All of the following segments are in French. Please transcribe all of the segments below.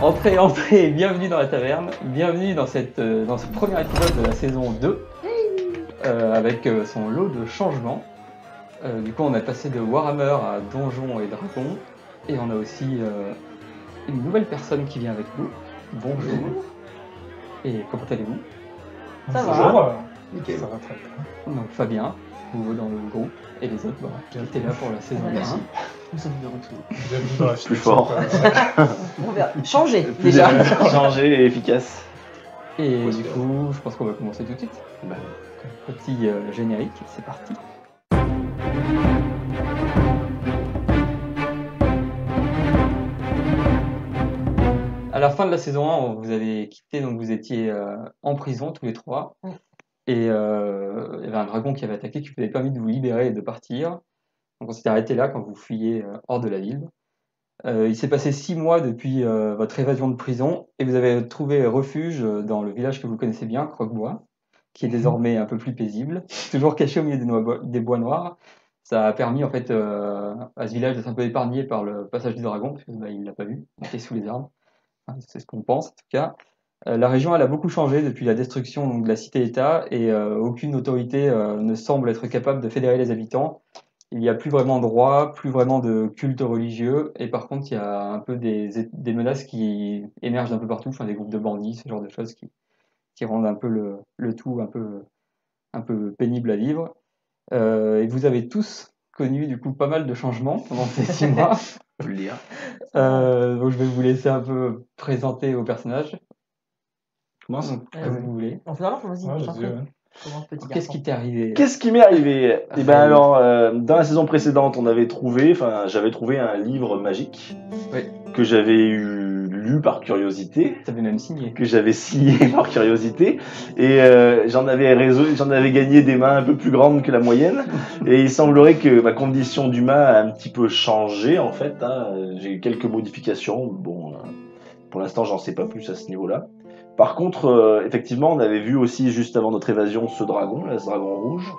Entrez, entrez, bienvenue dans la taverne, bienvenue dans ce premier épisode de la saison 2, avec son lot de changements. Du coup on a passé de Warhammer à Donjons et Dragons, et on a aussi une nouvelle personne qui vient avec nous. Bonjour. Et comment allez-vous? Ça va. Bonjour. Nickel. Ça va très bien. Donc Fabien, nouveau dans le groupe, et les autres qui étaient là pour la saison 1. Merci. Nous sommes de retour. Bienvenue dans la Plus fort. On verra. Changer Plus déjà. changé et efficace. Et Ouais, du c'est coup, je pense qu'on va commencer tout de suite. Bah, Petit générique, c'est parti. À la fin de la saison 1, vous avez quitté, donc vous étiez en prison tous les trois. Et il y avait un dragon qui avait attaqué, qui vous avait permis de vous libérer et de partir. Donc on s'était arrêté là quand vous fuyiez hors de la ville. Il s'est passé 6 mois depuis votre évasion de prison et vous avez trouvé refuge dans le village que vous connaissez bien, Croquebois, qui est désormais un peu plus paisible, toujours caché au milieu des bois noirs. Ça a permis en fait à ce village d'être un peu épargné par le passage du dragon, parce qu'il ne l'a pas vu, il était sous les arbres. Enfin, c'est ce qu'on pense en tout cas. La région elle a beaucoup changé depuis la destruction donc, de la cité-État et aucune autorité ne semble être capable de fédérer les habitants. Il n'y a plus vraiment de roi, plus vraiment de culte religieux, et par contre, il y a un peu des menaces qui émergent d'un peu partout, enfin des groupes de bandits, ce genre de choses qui rendent un peu le tout un peu pénible à vivre. Et vous avez tous connu du coup pas mal de changements pendant ces 6 mois. faut le dire. Donc je vais vous laisser un peu présenter vos personnages. Commence. Donc, comme vous voulez. On fait alors, vas-y. Ouais, je t'en vas-y, prie. ouais. Commence, petit Qu'est-ce qui garçon. t'est arrivé? Qu'est-ce qui m'est arrivé? Eh ben Ah, alors, dans la saison précédente, j'avais trouvé un livre magique Oui. que j'avais lu par curiosité, T'avais même signé. que j'avais signé par curiosité, et j'en avais gagné des mains un peu plus grandes que la moyenne, et il semblerait que ma condition d'humain a un petit peu changé en fait. J'ai eu quelques modifications. Bon, pour l'instant, j'en sais pas plus à ce niveau-là. Par contre, effectivement, on avait vu aussi juste avant notre évasion ce dragon, là, ce dragon rouge,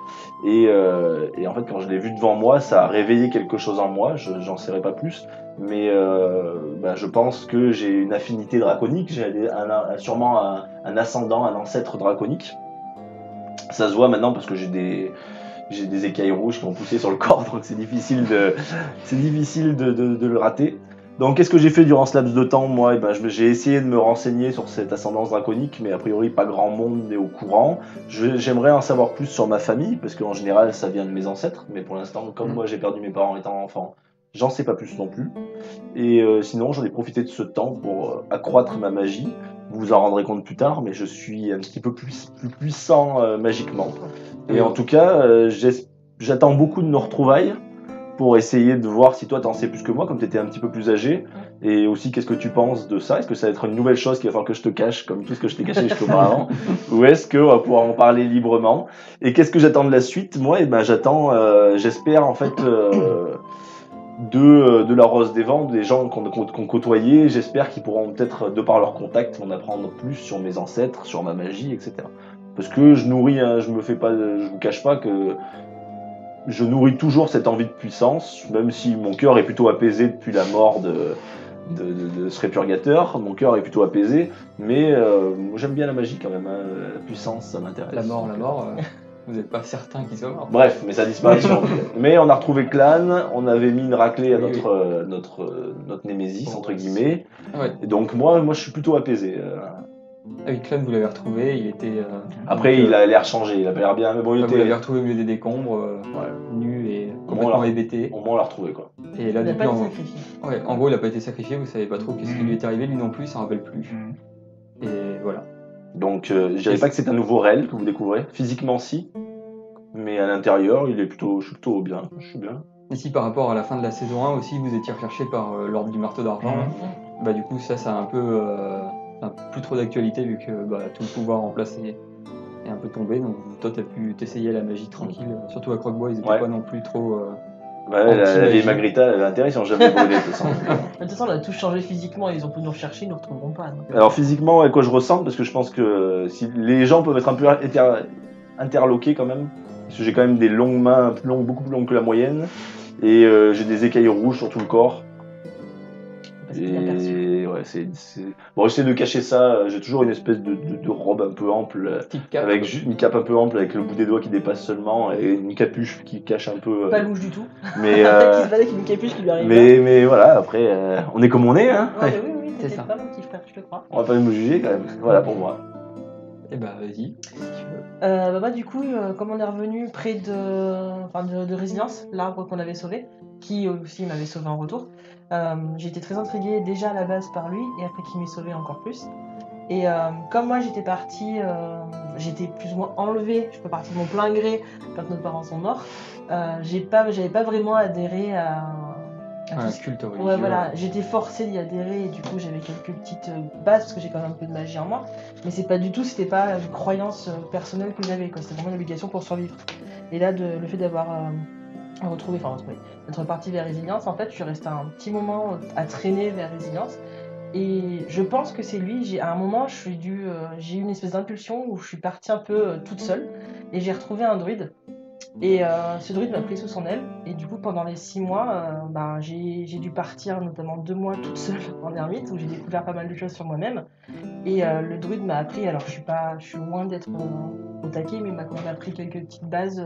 et en fait, quand je l'ai vu devant moi, ça a réveillé quelque chose en moi. J'en saurais pas plus, mais je pense que j'ai une affinité draconique. J'ai sûrement un ascendant, un ancêtre draconique. Ça se voit maintenant parce que j'ai des écailles rouges qui ont poussé sur le corps, donc c'est difficile de le rater. Donc qu'est-ce que j'ai fait durant ce laps de temps? Moi, j'ai essayé de me renseigner sur cette ascendance draconique, mais a priori pas grand monde n'est au courant. J'aimerais en savoir plus sur ma famille, parce qu'en général ça vient de mes ancêtres, mais pour l'instant, comme moi j'ai perdu mes parents étant enfant, j'en sais pas plus non plus. Et sinon, j'en ai profité de ce temps pour accroître ma magie. Vous vous en rendrez compte plus tard, mais je suis un petit peu plus puissant magiquement. Et en tout cas, j'attends beaucoup de nos retrouvailles pour essayer de voir si toi t'en sais plus que moi, comme t'étais un petit peu plus âgé. Et aussi, qu'est-ce que tu penses de ça? Est-ce que ça va être une nouvelle chose qu'il va falloir que je te cache, comme tout ce que je t'ai caché jusqu'auparavant? Ou est-ce qu'on va pouvoir en parler librement? Et qu'est-ce que j'attends de la suite? Moi, j'attends, j'espère en fait... de la Rose des Vents, des gens qu'on côtoyait, j'espère qu'ils pourront peut-être, de par leur contact, m'en apprendre plus sur mes ancêtres, sur ma magie, etc. Parce que je vous cache pas que je nourris toujours cette envie de puissance, même si mon cœur est plutôt apaisé depuis la mort de ce répurgateur, mon cœur est plutôt apaisé, mais j'aime bien la magie quand même, la puissance, ça m'intéresse. La mort, vous n'êtes pas certain qu'ils soient morts. Bref, mais sa disparition. Mais on a retrouvé Clan, on avait mis une raclée à notre némésis, entre guillemets. Ouais. Et donc moi je suis plutôt apaisé. Avec Clan, vous l'avez retrouvé, il était... Après, il a l'air changé, il a l'air bien, mais bon, il vous l'avez était... retrouvé au milieu des décombres, nu et complètement hébété. Au moins, on l'a retrouvé, quoi. Et là, Il n'a depuis, pas été sacrifié. Ouais, en gros, il n'a pas été sacrifié, vous savez pas trop qu'est-ce qui lui est arrivé, lui non plus, il s'en rappelle plus. Et voilà. Donc, je dirais pas que c'est un nouveau Rel que vous découvrez, physiquement si, mais à l'intérieur, je suis plutôt bien, je suis bien. Ici, par rapport à la fin de la saison 1 aussi, vous étiez recherché par l'ordre du marteau d'argent. Bah du coup, ça a un peu... plus trop d'actualité vu que tout le pouvoir en place est un peu tombé. Donc toi, tu as pu t'essayer la magie tranquille. Surtout à Croquebois, ils étaient pas non plus trop... la vieille Magrita, elle avait intérêt si on jamais volé, de toute façon. De toute façon, on a tous changé physiquement, ils ont pu nous rechercher, ils nous retrouveront pas. Donc. Alors physiquement, à quoi je ressemble, parce que je pense que si les gens peuvent être un peu interloqués quand même, parce que j'ai quand même des longues mains, beaucoup plus longues que la moyenne, et j'ai des écailles rouges sur tout le corps. passe bien perçu. Et ouais, bon, j'essaie de cacher ça. J'ai toujours une espèce de robe un peu ample, Petite cape. avec une cape un peu ample, avec le bout des doigts qui dépasse seulement, et une capuche qui cache un peu. Pas louche du tout. Mais, Un mec qui se balade avec une capuche qui lui arrive. mais voilà, après, on est comme on est, hein. Ouais, mais oui, C'est t'étais ça. pas mon petit frère, je te crois. On va pas me juger quand même. Voilà pour moi. Et bah vas-y. Si tu veux. Bah, du coup, comme on est revenu près de Résilience, l'arbre qu'on avait sauvé, qui aussi m'avait sauvé en retour, j'ai été très intriguée déjà à la base par lui, et après qu'il m'ait sauvé encore plus. Et comme moi j'étais partie, j'étais plus ou moins enlevée, je peux partir de mon plein gré quand nos parents sont morts, j'avais pas vraiment adhéré à tout Un ce culte religieux. Ouais, voilà, j'étais forcée d'y adhérer et du coup j'avais quelques petites bases parce que j'ai quand même un peu de magie en moi, mais c'était pas une croyance personnelle que j'avais, quoi. C'était vraiment une obligation pour survivre. Et là, le fait d'avoir d'être partie vers Résilience, en fait, je suis restée un petit moment à traîner vers Résilience et je pense que c'est lui. À un moment, j'ai eu une espèce d'impulsion où je suis partie un peu toute seule et j'ai retrouvé un druide. Et ce druide m'a pris sous son aile, et du coup pendant les 6 mois, j'ai dû partir notamment 2 mois toute seule en ermite, où j'ai découvert pas mal de choses sur moi-même. Et le druide m'a appris, alors je suis loin d'être au taquet, mais il m'a quand même appris quelques petites bases,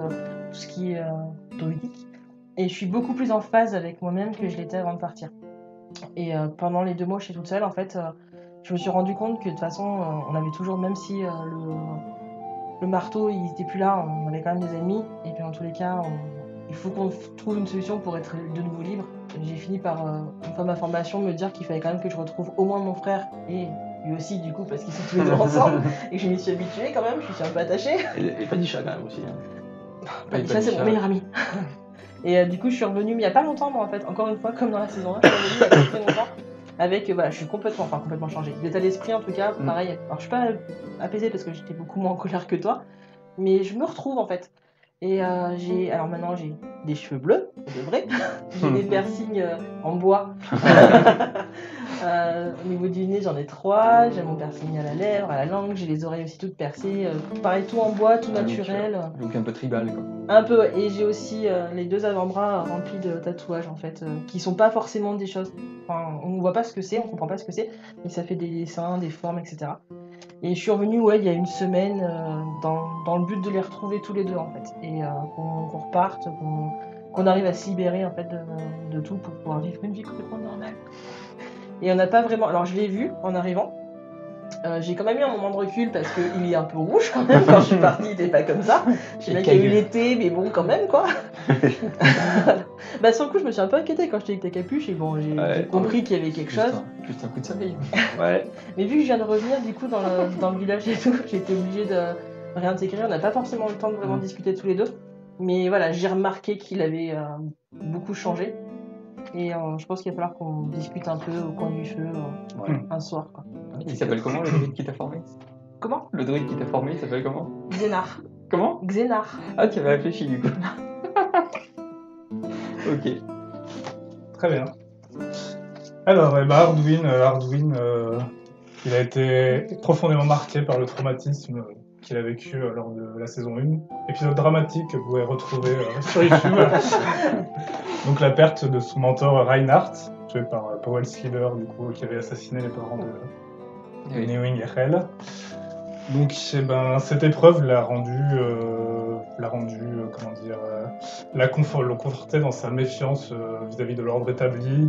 tout ce qui est druidique. Et je suis beaucoup plus en phase avec moi-même que je l'étais avant de partir. Et pendant les 2 mois où je suis toute seule, en fait, je me suis rendu compte que de toute façon, on avait toujours, même si le marteau, il n'était plus là, on avait quand même des ennemis, et puis en tous les cas, il faut qu'on trouve une solution pour être de nouveau libre. J'ai fini par, une fois ma formation, me dire qu'il fallait quand même que je retrouve au moins mon frère, et lui aussi du coup, parce qu'ils sont tous les deux ensemble, et que je m'y suis habituée quand même, je me suis un peu attachée. Et Padisha quand même aussi. Hein. Padisha, c'est mon meilleur ami. Et du coup, je suis revenue, mais il n'y a pas longtemps, moi en fait, encore une fois, comme dans la saison 1, je suis revenue il y a pas très longtemps. Avec, je suis complètement changée. L'état d'esprit, en tout cas, pareil. Alors, je suis pas apaisée parce que j'étais beaucoup moins en colère que toi, mais je me retrouve en fait. Et alors maintenant, j'ai des cheveux bleus, de vrai. J'ai des piercings en bois. Au niveau du nez, j'en ai 3. J'ai mon piercing à la lèvre, à la langue. J'ai les oreilles aussi toutes percées. Pareil, tout en bois, tout naturel. Donc un peu tribal, quoi. Un peu, et j'ai aussi les 2 avant-bras remplis de tatouages en fait, qui sont pas forcément des choses. Enfin, on voit pas ce que c'est, on comprend pas ce que c'est, mais ça fait des dessins, des formes, etc. Et je suis revenue, il y a une semaine, dans le but de les retrouver tous les deux en fait, et qu'on reparte, qu'on arrive à se libérer en fait de tout pour pouvoir vivre une vie complètement normale. Et on n'a pas vraiment. Alors je l'ai vu en arrivant. J'ai quand même eu un moment de recul parce qu'il est un peu rouge quand même. Quand je suis partie, il était pas comme ça. Je sais bien qu'il y a eu l'été, mais bon, quand même quoi. Sur le coup, je me suis un peu inquiétée quand j'étais avec ta capuche et bon, j'ai compris qu'il y avait quelque chose. Juste un coup de soleil. Ouais. Mais vu que je viens de revenir du coup dans le village et tout, j'ai été obligée de réintégrer. On n'a pas forcément le temps de vraiment discuter tous les deux. Mais voilà, j'ai remarqué qu'il avait beaucoup changé. Et je pense qu'il va falloir qu'on discute un peu au coin du feu un soir, quoi. Il s'appelle comment le druide qui t'a formé? Comment? Le druide qui t'a formé, il s'appelle comment? Xénar. Comment? Xénar. Ah, tu avais réfléchi du coup. Ok. Très bien. Alors, Arduin, il a été profondément marqué par le traumatisme qu'il a vécu lors de la saison 1. Épisode dramatique que vous pouvez retrouver sur YouTube. Donc la perte de son mentor Reinhardt, joué par Powell Sliver, du coup, qui avait assassiné les parents de Newing et Hel. Donc cette épreuve l'a conforté dans sa méfiance vis-à-vis de l'ordre établi,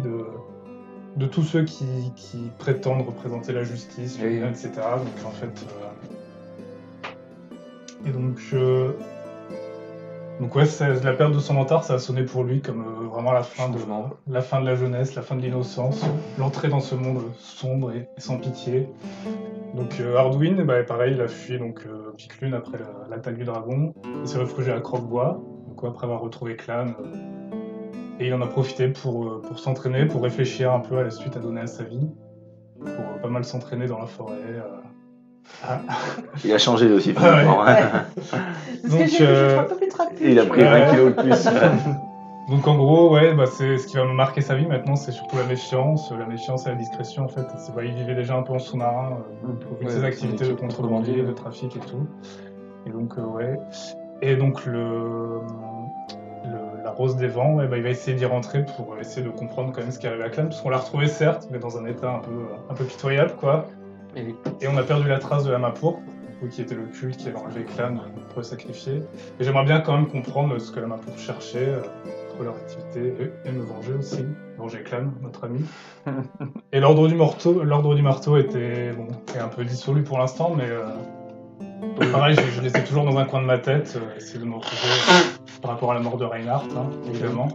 de tous ceux qui prétendent représenter la justice, le bien, etc. Donc en fait, la perte de son mentor, ça a sonné pour lui comme vraiment la fin de la jeunesse, la fin de l'innocence, l'entrée dans ce monde sombre et sans pitié. Donc Arduin, pareil, il a fui Piclune après l'attaque du dragon. Il s'est réfugié à Croque-Bois, après avoir retrouvé Clan. Et il en a profité pour s'entraîner, pour réfléchir un peu à la suite à donner à sa vie, pour pas mal s'entraîner dans la forêt. Il a changé aussi. C'est ce que j'ai vu, je suis un peu plus tracté. Il a pris 20 kilos de plus. Donc en gros, c'est ce qui va marquer sa vie maintenant, c'est surtout la méfiance et la discrétion en fait. Il vivait déjà un peu en sous-marin, au vu de ses activités de contrebandier, de trafic et tout. Et donc Et donc la Rose des Vents, et ben, il va essayer d'y rentrer pour essayer de comprendre quand même ce qui arrive à Clan, parce qu'on l'a retrouvé certes, mais dans un état un peu pitoyable, quoi. Et on a perdu la trace de la main pourpre, qui était le culte qui avait enlevé Clan pour le sacrifier. Et j'aimerais bien quand même comprendre ce que la main pourpre cherchait, entre leur activité, et me venger aussi. Venger Clan, notre ami. Et l'ordre du marteau était est un peu dissolu pour l'instant, mais donc pareil, je les ai toujours dans un coin de ma tête, essayer de me retrouver par rapport à la mort de Reinhardt, évidemment.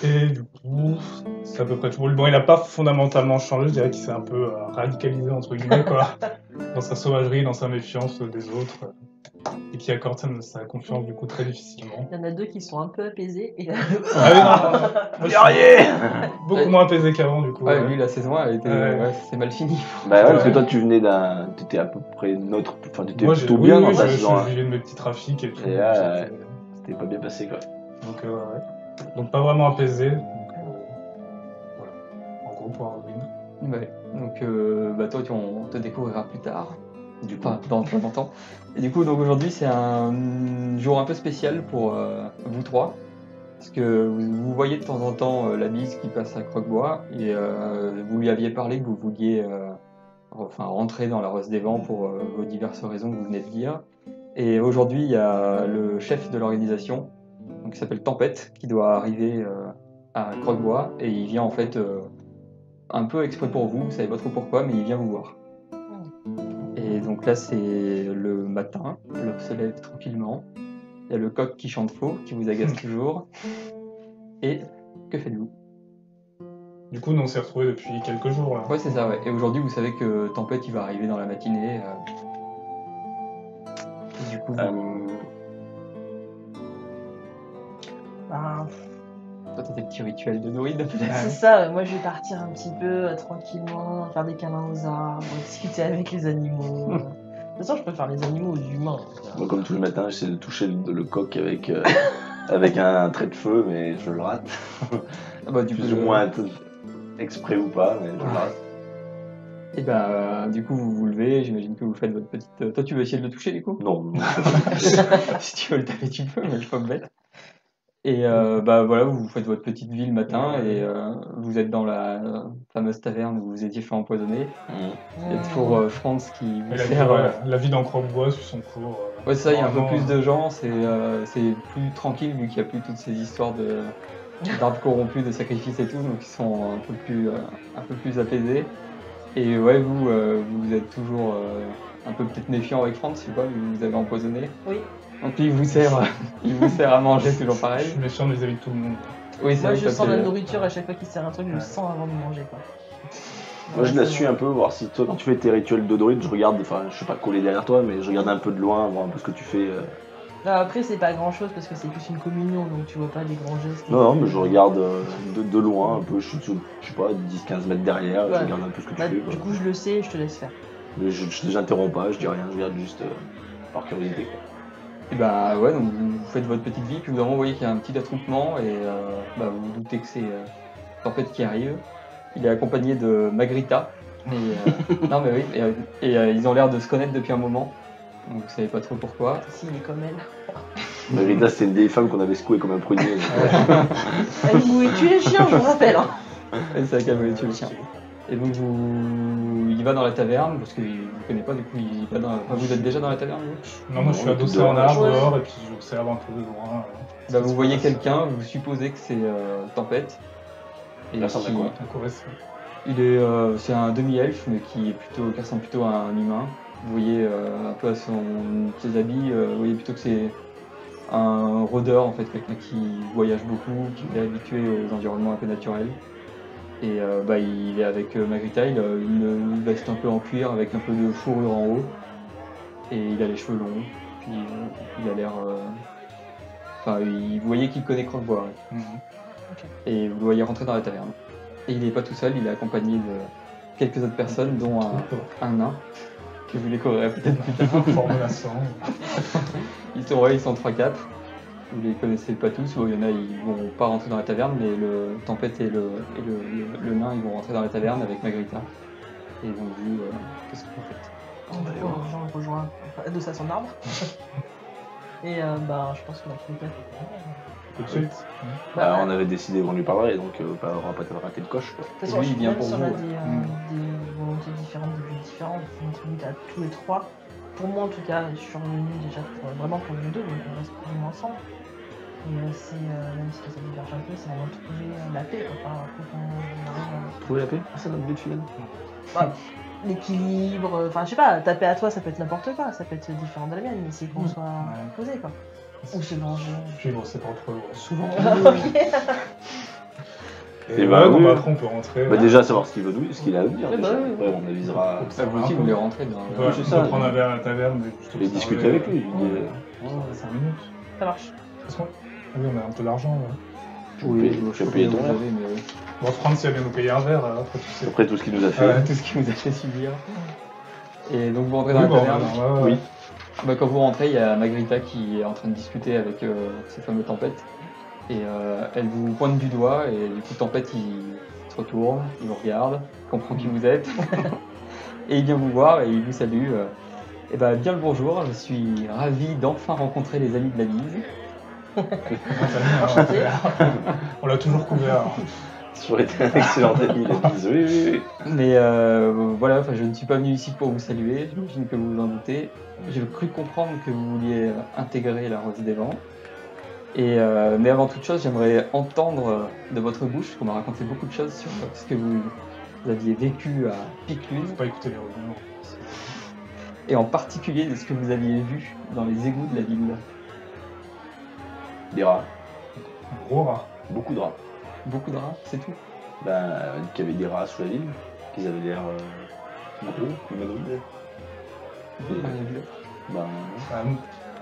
Et du coup, c'est à peu près tout. Bon, il n'a pas fondamentalement changé, je dirais qu'il s'est un peu radicalisé, entre guillemets, quoi, dans sa sauvagerie, dans sa méfiance des autres, et qui accorde sa confiance, du coup, très difficilement. Il y en a deux qui sont un peu apaisés. Et... Guerrier Beaucoup moins apaisé qu'avant, du coup. Ouais, lui, la saison 1, c'est mal fini. Bah ouais, parce que toi, tu venais d'un... T'étais à peu près neutre, enfin, t'étais plutôt bien dans ta saison. Je vivais de mes petits trafics et tout. Et c'était pas bien passé, quoi. Donc, ouais. Donc, pas vraiment apaisé. Donc, voilà. En gros, pour Halloween. Ouais. Donc, toi, on te découvrira plus tard. Enfin, dans pas longtemps. Et du coup, donc aujourd'hui, c'est un jour un peu spécial pour vous trois. Parce que vous voyez de temps en temps la bise qui passe à Croquebois. Et vous lui aviez parlé que vous vouliez rentrer dans la Rose des Vents pour vos diverses raisons que vous venez de dire. Et aujourd'hui, il y a le chef de l'organisation, qui s'appelle Tempête, qui doit arriver à Croquebois. Et il vient en fait un peu exprès pour vous, vous savez pas trop pourquoi, mais il vient vous voir. Et donc là, c'est le matin, l'heure se lève tranquillement. Il y a le coq qui chante faux, qui vous agace toujours. Et que faites-vous? Du coup, nous on s'est retrouvés depuis quelques jours là. Ouais, c'est ça, ouais. Et aujourd'hui, vous savez que Tempête, il va arriver dans la matinée. Et du coup, toi, t'as tes petits rituels de druide, peut-être? C'est ça, moi je vais partir un petit peu tranquillement, faire des câlins aux arbres, discuter avec les animaux. De toute façon, je préfère les animaux aux humains. Moi, comme tous les matins, j'essaie de toucher le coq avec, avec un trait de feu, mais je le rate. Plus ou moins exprès ou pas, mais je le rate. Et du coup, vous vous levez, j'imagine que vous faites votre petite... Toi, tu veux essayer de le toucher, du coup? Non. Si tu veux le taper, tu peux, mais je suis pas bête. Et voilà, vous faites votre petite vie le matin et vous êtes dans la fameuse taverne où vous étiez fait empoisonner. Il y a toujours Franz qui vous sert... La vie dans Croquebois suit son cours. Ouais, ça, il y a un peu plus de gens, c'est plus tranquille vu qu'il n'y a plus toutes ces histoires d'arbres corrompus, de sacrifices et tout, donc ils sont un peu plus apaisés. Et ouais, vous êtes toujours un peu peut-être méfiant avec Franz, je sais pas, vous avez empoisonné. Oui. Donc lui, il vous sert à manger toujours pareil. Je suis méfiant vis-à-vis de tout le monde. Oui, moi, je sens la nourriture à chaque fois qu'il sert un truc, je le sens avant de manger, quoi. Moi, je la suis un peu, voir si toi, quand tu fais tes rituels de druide, je regarde, enfin, je suis pas collé derrière toi, mais je regarde un peu de loin, voir un peu ce que tu fais. Après, c'est pas grand chose parce que c'est plus une communion, donc tu vois pas des grands gestes. Non, mais je regarde de loin un peu, je suis, je sais pas, 10-15 mètres derrière, je regarde un peu ce que tu fais. Du coup, je le sais et je te laisse faire. Mais j'interromps pas, je dis rien, je regarde juste par curiosité, quoi. Et ouais, donc vous faites votre petite vie, puis vous voyez qu'il y a un petit attroupement et vous vous doutez que c'est Tempête qui arrive. Il est accompagné de Magrita. Et, non mais oui, et ils ont l'air de se connaître depuis un moment, donc vous savez pas trop pourquoi. Si, il est comme elle. Magrita, c'était une vieille femme qu'on avait secouée comme un prunier. Elle voulait tuer les chiens, je vous rappelle. Hein. C'est ça qu'elle voulait tuer le chien. Et donc il va dans la taverne, parce qu'il ne vous connaît pas, du coup il va dans... vous êtes déjà dans la taverne, vous? Non, moi je suis adossé en arbre dehors et puis j'observe un peu de loin. Vous voyez quelqu'un, vous supposez que c'est Tempête. Et là, ça quoi? C'est un demi-elfe, mais qui ressemble plutôt à un humain. Vous voyez un peu à ses habits, vous voyez plutôt que c'est un rôdeur, en fait, quelqu'un qui voyage beaucoup, qui est habitué aux environnements un peu naturels. Et il est avec Magrita, il a une veste un peu en cuir avec un peu de fourrure en haut. Et il a les cheveux longs, puis il a l'air... vous voyez qu'il connaît Croquebois. Ouais. Okay. Et vous le voyez rentrer dans la taverne. Et il n'est pas tout seul, il est accompagné de quelques autres personnes, dont un nain, que vous découvrirez peut-être plus tard. Ils sont 3-4. Vous les connaissez pas tous, il y en a ils vont pas rentrer dans la taverne, mais le Tempête et le nain ils vont rentrer dans la taverne avec Magrita. Et ils vont vous qu'est-ce que vous faites? On rejoint adossé à son arbre. Et je pense qu'on a trouvé tout de suite. Bah, on avait décidé qu'on lui parlerait, donc on va pas rater le coche. Quoi. De toute façon, lui, il vient même pour si on vous, a ouais. des volontés différentes, des buts différents, on se limite à tous les trois. Pour moi, en tout cas, je suis revenu déjà vraiment pour vous deux, donc on reste plus ou moins ensemble. Et même si ça diverge un peu, c'est vraiment trouver la paix. Enfin, faut qu'on arrive Trouver la paix, c'est notre but final. à l'équilibre. Enfin, je sais pas, ta paix à toi, ça peut être n'importe quoi, ça peut être différent de la mienne, mais c'est qu'on soit posé, quoi. Ou se venger. Suivre ses propres lois. Souvent. Et Et bah, bah, bon, oui. bah, après on peut rentrer. Bah, déjà savoir ce qu'il veut nous, ce qu'il a à nous dire. Ouais, bah, déjà. oui. Après, on avisera. Ça vous aussi, vous voulez rentrer dans On peut, c'est on ça. peut prendre un verre à la taverne et Et discuter avec lui. Il dit, 5 minutes. Ça marche. De toute façon, oui, on a un peu d'argent. Là. je vais payer ton verre. mais oui. Bon, Franz, il vient nous payer un verre, après tu sais. Après tout ce qu'il nous a fait. Ouais. Tout ce qui vous a fait subir. Et donc vous rentrez Oui, dans la bon, taverne. ouais. Oui. Bah, quand vous rentrez, il y a Magrita qui est en train de discuter avec ces fameux Tempête. Et elle vous pointe du doigt, et du coup Tempête il se retourne, il vous regarde, comprend qui vous êtes, et il vient vous voir et il vous salue. Et bah bien le bonjour, je suis ravi d'enfin rencontrer les amis de la bise. Enchanté. On l'a toujours couvert. Hein. Ça aurait été un excellent ami, la bise. Oui. Mais voilà, je ne suis pas venu ici pour vous saluer, j'imagine que vous vous en doutez. J'ai cru comprendre que vous vouliez intégrer la Rose des Vents. Et, mais avant toute chose, j'aimerais entendre de votre bouche, qu'on m'a raconté beaucoup de choses sur ce que vous aviez vécu à Piclune, Faut pas écouter les revenants. et en particulier de ce que vous aviez vu dans les égouts de la ville. Des rats. Un gros rat. Beaucoup de rats. Beaucoup de rats, c'est tout. Ben, qu'il y avait des rats sous la ville, qu'ils avaient l'air gros, humanoïdes. Et, ben,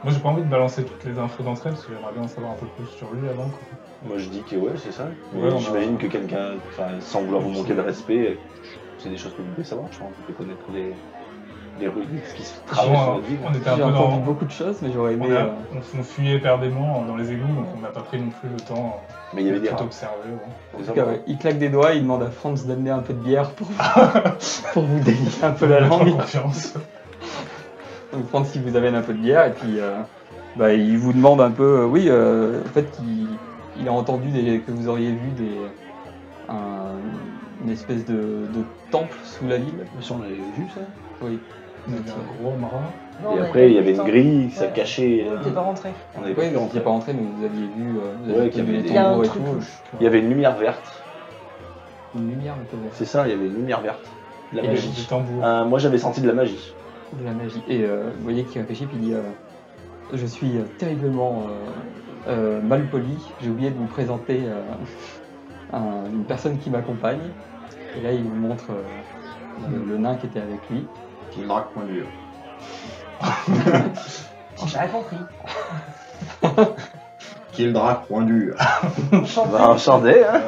Moi j'ai pas envie de balancer toutes les infos d'entre elles parce que j'aimerais bien en savoir un peu plus sur lui avant. Quoi. moi je dis que ouais, c'est ça. Mais Ouais, on a- j'imagine que quelqu'un, sans vouloir vous manquer de respect, c'est des choses que vous devez savoir, je pense. Vous devez connaître les rues, ce qui se traverse Bon, dans notre ville. on était un J'ai peu entendu dans. beaucoup de choses, mais j'aurais aimé. On fuyait éperdument dans les égouts donc on n'a pas pris non plus le temps Mais il y avait des de rats. tout observer. Ouais. En tout cas, ouais, il claque des doigts, il demande à Franz d'amener un peu de bière pour vous délier un peu la Mettre en langue. confiance. Donc Franz il vous amène un peu de bière et puis il vous demande un peu, en fait il a entendu que vous auriez vu une espèce de temple sous la ville. Mais ça, on l'avait vu ça. Oui. Il y avait un gros marin. Non, Et on après, il y pas avait vu une le grille, ça Ouais. cachait. temps. T'es pas rentré. On avait Oui, pas pu vous rentrer. n'étiez pas rentré, mais vous aviez vu, Ouais, qu'il y avait les des- Il y a un tambours et truc tout. louche. Il y avait une lumière verte. Une lumière un peu verte. C'est ça, il y avait une lumière verte. De la Et Des magie. tambours. Moi j'avais senti de la magie. De la magie. Et vous voyez qu'il réfléchit puis il dit je suis terriblement mal poli, j'ai oublié de vous présenter une personne qui m'accompagne. Et là il vous montre le nain qui était avec lui. Qui me drague point dur. J'ai rien compris. Qui est le drague point dur. Bah, enchanté, hein.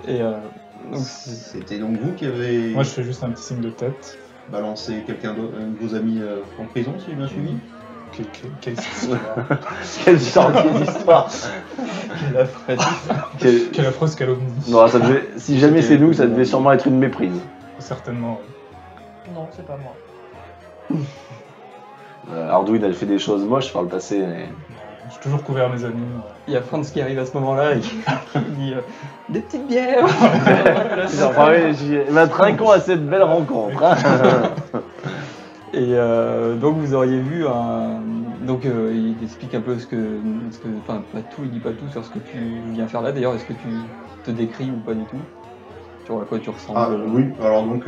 Et donc, C'était donc vous qui avez Moi je fais juste un petit signe de tête. balancé quelqu'un d'autre, un de vos amis en prison, si j'ai bien suivi. Quelle histoire. Quelle sortie d'histoire. Quelle- Quelle affreuse calomnie. Non, ça devait... Si jamais c'est nous, ça devait sûrement être une méprise. Certainement. Non, c'est pas moi. Arduin elle fait des choses moches par le passé, mais... J'ai toujours couvert mes amis. il y a Franz qui arrive à ce moment-là et qui dit des petites bières. Enfin, oui, trinquons à cette belle rencontre. Hein. Et donc vous auriez vu donc il explique un peu enfin pas tout, il dit pas tout sur ce que tu viens faire là. D'ailleurs, est-ce que tu te décris ou pas du tout sur à quoi tu ressembles? Ah oui, alors donc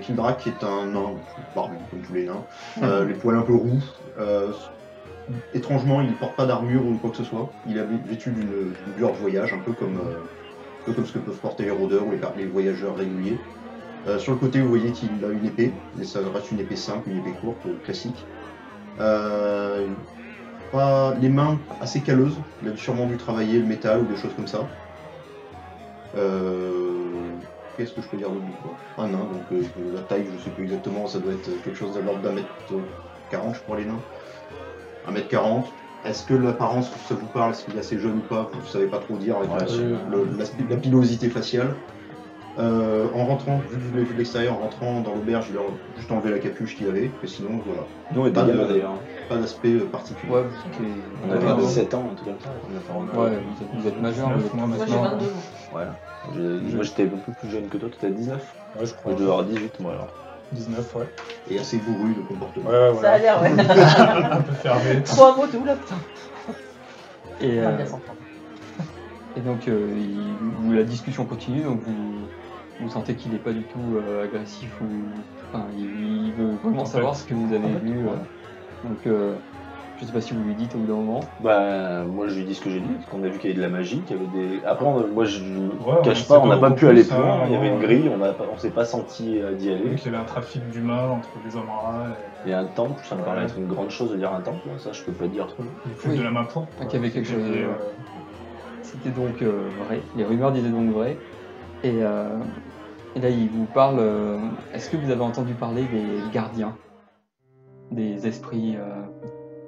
Kildrak qui est un nain barbu comme tous les nains, les poils un peu roux. Étrangement, il ne porte pas d'armure ou quoi que ce soit. Il est vêtu d'une bure de voyage, un peu comme ce que peuvent porter les rôdeurs ou les voyageurs réguliers. Sur le côté, vous voyez qu'il a une épée, mais ça reste une épée simple, une épée courte, classique. Les mains assez calleuses, il a sûrement dû travailler le métal ou des choses comme ça. Qu'est-ce que je peux dire de lui quoi? Un nain, donc la taille, je sais plus exactement, ça doit être quelque chose de l'ordre d'un mètre 40, je crois, les nains. 1m40. Est-ce que l'apparence, ça vous parle? Est-ce qu'il est assez jeune ou pas? Vous ne savez pas trop dire avec Ouais, la pilosité faciale. En rentrant, vu que je l'ai vu de l'extérieur, en rentrant dans l'auberge, je leur ai juste enlevé la capuche qu'il y avait, et sinon, voilà, Nous, on était Pas de- gamins d'ailleurs. pas d'aspect particulier. Ouais, On avait Ouais, 17 ans, un truc comme ça. On a fait un- ouais, vous êtes majeur. 19, moi Moi j'ai maintenant. 22 ans. Voilà. Moi, j'étais un peu plus jeune que toi, tu étais à 19. Ouais, je crois. Je devais avoir 18, moi alors. 19, ouais. Et assez bourru de comportement. Ouais, Ça a voilà. l'air, ouais. Un peu fermé. 3 mots tout là, putain. Et, On va bien s'entendre. et donc, la discussion continue, donc vous sentez qu'il n'est pas du tout agressif ou. Enfin, il veut vraiment savoir ce que vous avez vu. Donc, je sais pas si vous lui dites au bout d'un moment. Bah, moi, je lui dis ce que j'ai dit, parce qu'on a vu qu'il y avait de la magie, qu'il y avait des. Après, moi, je Ouais, cache on pas, sait on n'a pas pas pu beaucoup aller plus, plus loin. hein, Il y avait une ouais. grille, on s'est pas senti d'y Vu aller. qu'il y avait un trafic d'humains entre les hommes rats Et un temple, ça me paraît Ouais. être une grande chose de dire un temple, ça, je peux pas dire trop. et les fouilles Oui. de la main pour. Ah, qu'il y avait quelque chose, Et, C'était donc vrai. Les rumeurs disaient donc vrai. Et là, il vous parle. Est-ce que vous avez entendu parler des gardiens, des esprits,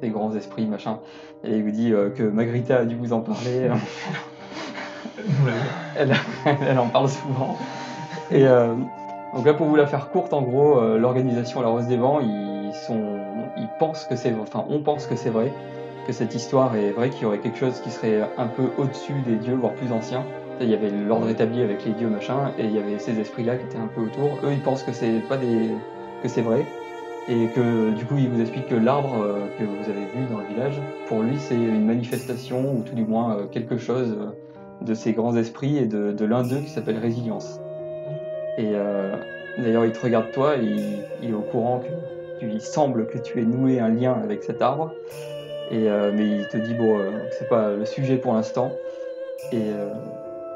des grands esprits, machin? Et il vous dit que Magrita a dû vous en parler. Elle, elle en parle souvent. Et donc là, pour vous la faire courte, en gros, l'organisation La Rose des Vents, ils pensent que c'est, enfin, on pense que c'est vrai, que cette histoire est vraie, qu'il y aurait quelque chose qui serait un peu au-dessus des dieux, voire plus ancien. Il y avait l'ordre établi avec les dieux, machin, et il y avait ces esprits-là qui étaient un peu autour. Eux, ils pensent que c'est pas des, que c'est vrai, et que du coup, ils vous expliquent que l'arbre que vous avez vu dans le village, pour lui, c'est une manifestation, ou tout du moins quelque chose de ces grands esprits et de l'un d'eux qui s'appelle Résilience. Et d'ailleurs, il te regarde toi et il est au courant que il semble que tu aies noué un lien avec cet arbre. Et, mais il te dit, bon, c'est pas le sujet pour l'instant. Et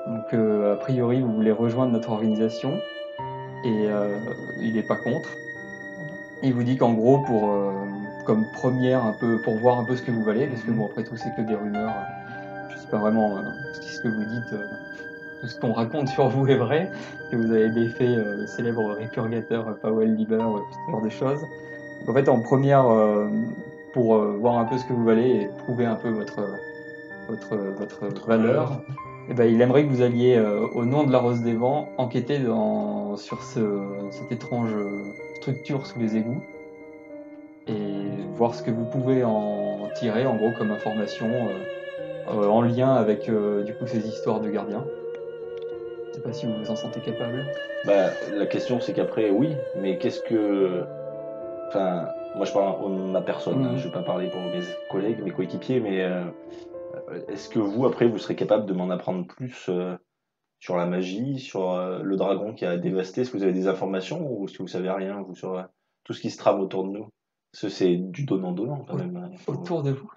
donc, a priori, vous voulez rejoindre notre organisation. Et il n'est pas contre. Il vous dit qu'en gros, comme première, un peu, pour voir un peu ce que vous valez, parce que bon, après tout, c'est que des rumeurs. Je sais pas vraiment ce que vous dites. Tout ce qu'on raconte sur vous est vrai, que vous avez défait le célèbre répurgateur Powell Lieber, ce genre de choses. Donc en fait, en première, pour voir un peu ce que vous valez et prouver un peu votre valeur, et ben, il aimerait que vous alliez, au nom de la Rose des Vents, enquêter sur cette étrange structure sous les égouts et voir ce que vous pouvez en tirer, en gros, comme information en lien avec du coup ces histoires de gardiens. Je sais pas si vous vous en sentez capable. Bah, la question, c'est qu'après, oui, mais qu'est-ce que. Enfin, moi, je parle de ma personne, hein, je vais pas parler pour mes collègues, mes coéquipiers, mais est-ce que vous, après, vous serez capable de m'en apprendre plus sur la magie, sur le dragon qui a dévasté? Est-ce que vous avez des informations ou est-ce que vous savez rien, vous, sur tout ce qui se trame autour de nous? Parce que c'est du donnant-donnant, quand même. Autour de vous.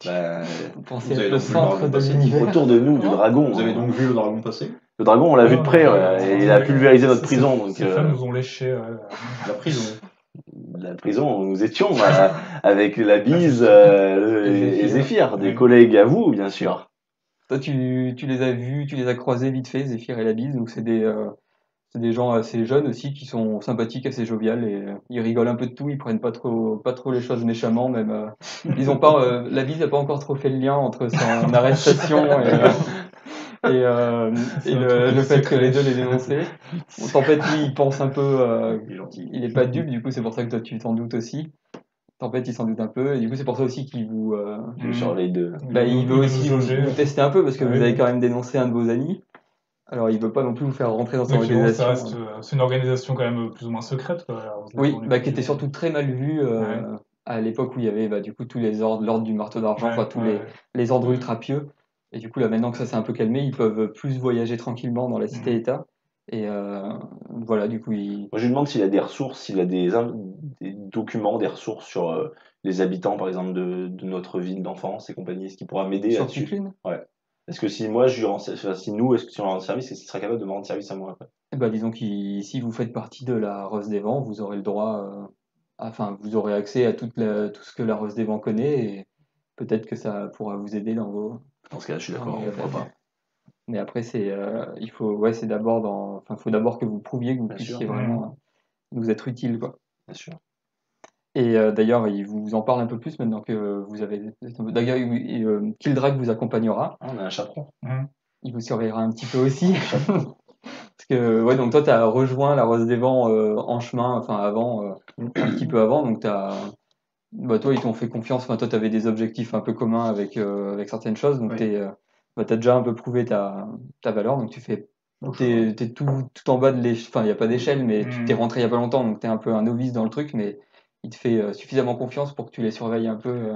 Bah, Vous pensez Vous être avez le donc vu le centre dragon de passer. l'univers. autour de nous, du Non. dragon. Vous avez donc vu le dragon passer? Le dragon, on l'a vu de près, on il a pulvérisé notre prison, donc Ces femmes nous ont léché. La prison. la prison où nous étions, avec la bise Et et Zéphyr, des Oui. collègues à vous, bien sûr. Toi, tu les as vus, tu les as croisés vite fait, Zéphyr et la bise, donc c'est des gens assez jeunes aussi qui sont sympathiques, assez joviales et ils rigolent un peu de tout, ils prennent pas trop les choses méchamment même. Ils ont pas, la bise n'a pas encore trop fait le lien entre son arrestation et le fait que les deux les dénonçaient. En fait, lui, il pense un peu, il est pas dupe, du coup, c'est pour ça que toi, tu t'en doutes aussi. En fait, il s'en doute un peu, et du coup, c'est pour ça aussi qu'il vous, Je surveille de. bah, il veut aussi vous tester un peu parce que Ah vous oui. avez quand même dénoncé un de vos amis. Alors, il veut pas non plus vous faire rentrer dans son Donc, finalement, ça organisation. reste, c'est une organisation quand même plus ou moins secrète. Quoi. Alors, vous Oui, êtes bah, qui était surtout très mal vu Ouais. à l'époque où il y avait bah, du coup tous les ordres, l'ordre du marteau d'argent, enfin tous les ordres ultra pieux. Et du coup, là maintenant que ça s'est un peu calmé, ils peuvent plus voyager tranquillement dans la cité-État. Et voilà, du coup, Moi, je lui demande s'il a des ressources, s'il a des documents, des ressources sur les habitants, par exemple, de notre ville d'enfance et compagnie. Est-ce qu'il pourra m'aider sur là-dessus? Tuclune. Ouais. Est-ce que si moi, je lui rends, enfin, si nous, est-ce que si on lui rend service, est-ce qu'il sera capable de me rendre service à moi après? Eh ben, disons que si vous faites partie de la Rose des Vents, vous aurez le droit, enfin, vous aurez accès à tout ce que la Rose des Vents connaît et peut-être que ça pourra vous aider dans vos. Dans ce cas-là, je suis d'accord, Ouais, pourquoi pas. Mais après, il faut, ouais, c'est d'abord faut d'abord que vous prouviez que vous Bien puissiez sûr. vraiment nous être utile, quoi. Bien sûr. Et d'ailleurs, il vous en parle un peu plus maintenant que vous avez. D'ailleurs, Kildrak vous accompagnera. Ah, on a un chaperon. Il vous surveillera un petit peu aussi. Parce que, ouais, donc toi, tu as rejoint la Rose des Vents en chemin, enfin avant, un petit peu avant, donc bah, toi, ils t'ont fait confiance, enfin toi, tu avais des objectifs un peu communs avec certaines choses, donc Oui. bah, t'as déjà un peu prouvé ta valeur, donc t'es tout en bas de l'échelle, enfin, il n'y a pas d'échelle, mais tu t'es rentré il n'y a pas longtemps, donc tu es un peu un novice dans le truc, mais il te fait suffisamment confiance pour que tu les surveilles un peu.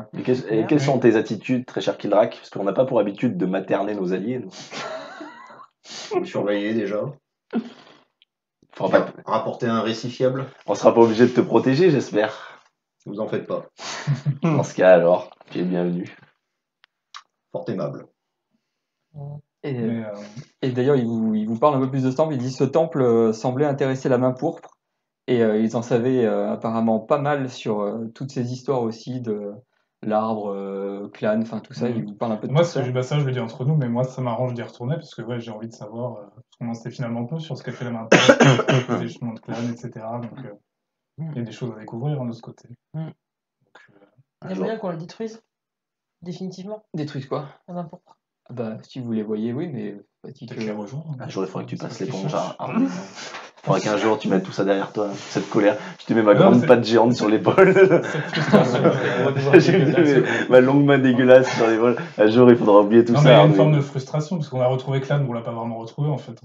Et quelles sont tes attitudes, très cher Kildrak? Parce qu'on n'a pas pour habitude de materner nos alliés. Donc. Vous surveillez déjà. Faudra pas te- Rapporter un récit fiable. On sera pas obligé de te protéger, j'espère. Vous en faites pas. Dans ce cas, alors, tu es bienvenu. Fort aimable. Et, Mais, et d'ailleurs, il vous parle un peu plus de ce temple, il dit ce temple semblait intéresser la main pourpre, et ils en savaient apparemment pas mal sur toutes ces histoires aussi de l'arbre, clan, enfin tout ça, il vous parle un peu de moi, tout ça. ça, je le dis entre nous, mais moi, ça m'arrange d'y retourner parce que ouais, j'ai envie de savoir. Parce qu'on en sait finalement peu sur ce qu'a fait la main pourpre, des chemins de clan, etc. Donc, il y a des choses à découvrir de ce côté. Donc, Il y a moyen qu'on le détruise, définitivement, Détruise quoi? la main pourpre. Ah bah, si vous les voyez, oui, mais pas dit peut-être que... les rejoindre. Un jour, il faudrait que tu passes Ça fait l'éponge cherche. à Arnaud. Il faudrait qu'un jour, tu mettes tout ça derrière toi, cette colère. Je te mets ma Non, grande c'est- patte géante sur l'épaule. Cette frustration. J'ai mis ma longue main dégueulasse sur l'épaule. Un jour, il faudra oublier tout Non, ça. mais il y a une Arnaud. forme de frustration parce qu'on a retrouvé Clan, mais on l'a pas vraiment retrouvé en fait.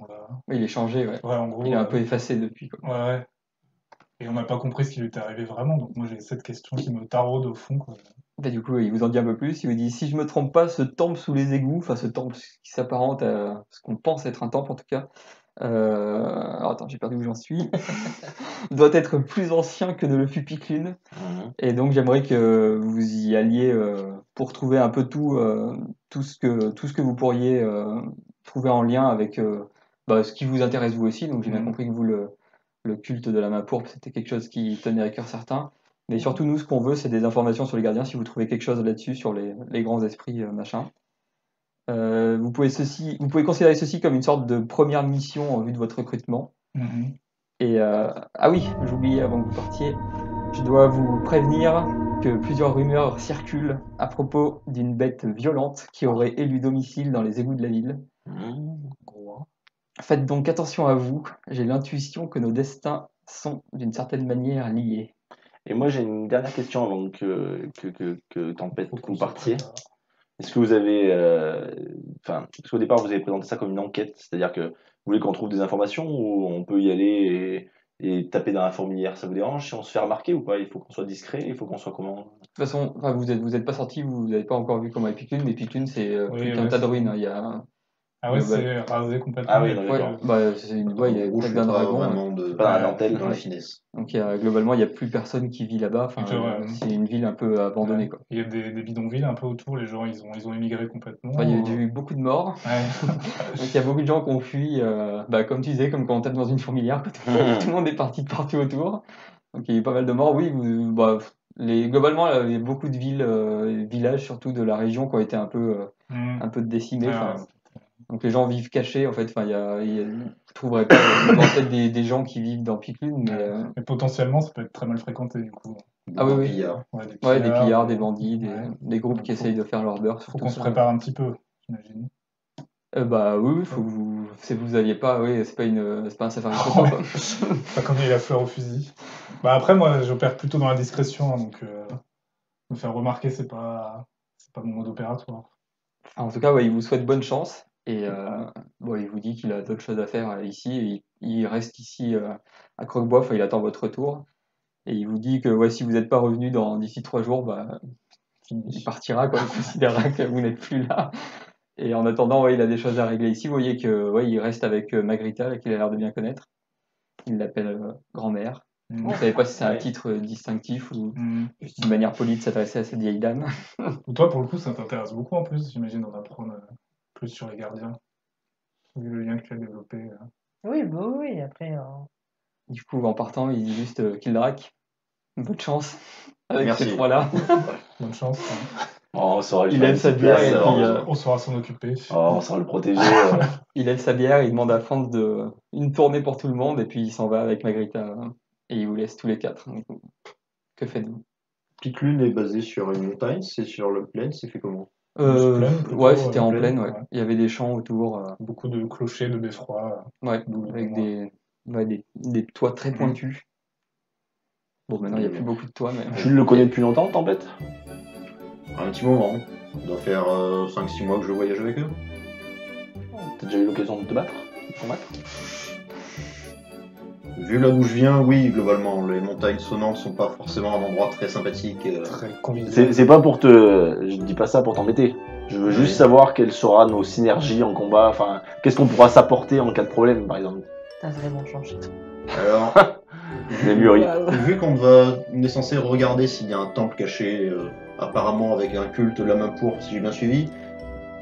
Oui, il est changé, ouais. Ouais, en gros. Il est un peu effacé depuis, quoi. Ouais, ouais. Et on n'a pas compris ce qui lui était arrivé vraiment. Donc, moi, j'ai cette question qui me taraude au fond, quoi. Bah, du coup, il vous en dit un peu plus. Il vous dit, si je me trompe pas, ce temple sous les égouts, enfin ce temple qui s'apparente à ce qu'on pense être un temple en tout cas, alors attends, j'ai perdu où j'en suis, doit être plus ancien que ne le fut Piclune. Mhm. Et donc j'aimerais que vous y alliez pour trouver un peu tout ce que vous pourriez trouver en lien avec bah, ce qui vous intéresse vous aussi. Donc j'ai bien compris que vous, le culte de la main pourpre, c'était quelque chose qui tenait à cœur certains. Mais surtout, nous, ce qu'on veut, c'est des informations sur les gardiens. Si vous trouvez quelque chose là-dessus, sur les grands esprits, machin. Vous pouvez considérer ceci comme une sorte de première mission en vue de votre recrutement. Mhm. Et ah oui, j'oubliais avant que vous partiez, je dois vous prévenir que plusieurs rumeurs circulent à propos d'une bête violente qui aurait élu domicile dans les égouts de la ville. Mhm. Faites donc attention à vous, j'ai l'intuition que nos destins sont d'une certaine manière liés. Et moi, j'ai une dernière question avant que Tempête, Faut que qu'on vous se partiez. prépare. Est-ce que vous avez. Enfin, parce qu'au départ, vous avez présenté ça comme une enquête, c'est-à-dire que vous voulez qu'on trouve des informations ou on peut y aller et taper dans la fourmilière. Ça vous dérange si on se fait remarquer ou pas? Il faut qu'on soit discret, il faut qu'on soit comment? De toute façon, enfin, vous êtes pas sorti, vous n'avez pas encore vu comment est Piclune, mais Piclune, c'est Oui, plus qu'un ouais, tas de c'est- ruines, hein. Il y a, Ah ouais, global- c'est rasé complètement. Ah oui, et non, puis, ouais, d'accord. bah, ouais, il y a En gros, je peut-être fais d'un pas dragon. vraiment C'est pas dans la Ouais. dentelle. dans la Ouais. finesse. Donc globalement, il n'y a plus personne qui vit là-bas. Enfin, C'est vrai. c'est une ville un peu abandonnée, Ouais. quoi. Il y a des bidonvilles un peu autour, les gens ils ont émigré complètement. Enfin, il y a eu beaucoup de morts. Ouais. Donc il y a beaucoup de gens qui ont fui, bah, comme tu disais, comme quand on tape dans une fourmilière, quoi. Tout le monde est parti de partout autour. Donc il y a eu pas mal de morts. Oui, bah, globalement, il y a beaucoup de villes, villages surtout de la région qui ont été Mhm. un peu décimés. Ouais, Enfin, ouais. donc les gens vivent cachés en fait. Enfin, vous trouverez pas peut-être des gens qui vivent dans Piclune, mais Ouais. Et potentiellement, ça peut être très mal fréquenté du coup. ah oui, Beaucoup de oui. pillards. Ouais, des Ouais, des pillards, des des- bandits, ouais. des groupes Donc, qui essayent de faire leur beurre sur Faut tout qu'on se ça. prépare un petit peu, j'imagine. Bah oui, oui, faut que vous aviez pas, oui, c'est pas un safari photo, quoi. Pas comme il y a la fleur au fusil. Bah après, moi, j'opère plutôt dans la discrétion, hein, donc me faire remarquer, c'est pas mon mode opératoire. En tout cas, ouais, il vous souhaite bonne chance et bon, il vous dit qu'il a d'autres choses à faire ici. Et il reste ici à Croque-Bois, enfin, il attend votre retour et il vous dit que ouais, si vous n'êtes pas revenu d'ici 3 jours, bah, il partira, quoi. Il considérera que vous n'êtes plus là. Et en attendant, ouais, il a des choses à régler ici. Vous voyez que ouais, il reste avec Magrita, là, qu'il a l'air de bien connaître. Il l'appelle grand-mère. Mm. Vous ne savez pas si c'est un Ouais. titre distinctif ou Mm. juste une manière polie de s'adresser à cette vieille dame. Ou toi, pour le coup, ça t'intéresse beaucoup en plus, j'imagine, d'en apprendre plus sur les gardiens, vu le lien que tu as développé. Oui, bah oui, après. Du coup, en partant, il dit juste Kildrak, bonne chance avec Merci. ces trois-là. Bonne chance. Hein. Oh, on saura lui Il faire lève une sa petite bière place, et alors. puis On saura s'en occuper. Oh, on saura le protéger. il lève sa bière, il demande à Franz une tournée pour tout le monde et puis il s'en va avec Magrita et il vous laisse tous les quatre. Donc, que faites-vous? Piclune est basé sur une montagne, c'est sur le plaine, c'est fait comment? plaine, plutôt, Ouais, c'était en plaine, plaine, ouais. ouais. Il y avait des champs autour, Beaucoup de clochers, de beffrois. ouais, D'où le avec nom. des toits très pointus. Bon, maintenant, il n'y a plus beaucoup de toits, mais... Tu le connais depuis longtemps, Tempête? Un petit moment. Ça doit faire 5-6 mois que je voyage avec eux. T'as déjà eu l'occasion de te battre? De combattre? Vu là d'où je viens, oui, globalement. Les montagnes sonnantes sont pas forcément un endroit très sympathique. Très convivial. C'est pas pour te... Je dis pas ça pour t'embêter. Je veux juste savoir quelles seront nos synergies en combat. Enfin, qu'est-ce qu'on pourra s'apporter en cas de problème, par exemple. T'as vraiment changé. Alors, Les mûris. vu on est censé regarder s'il y a un temple caché, apparemment avec un culte la main pourpre, si j'ai bien suivi,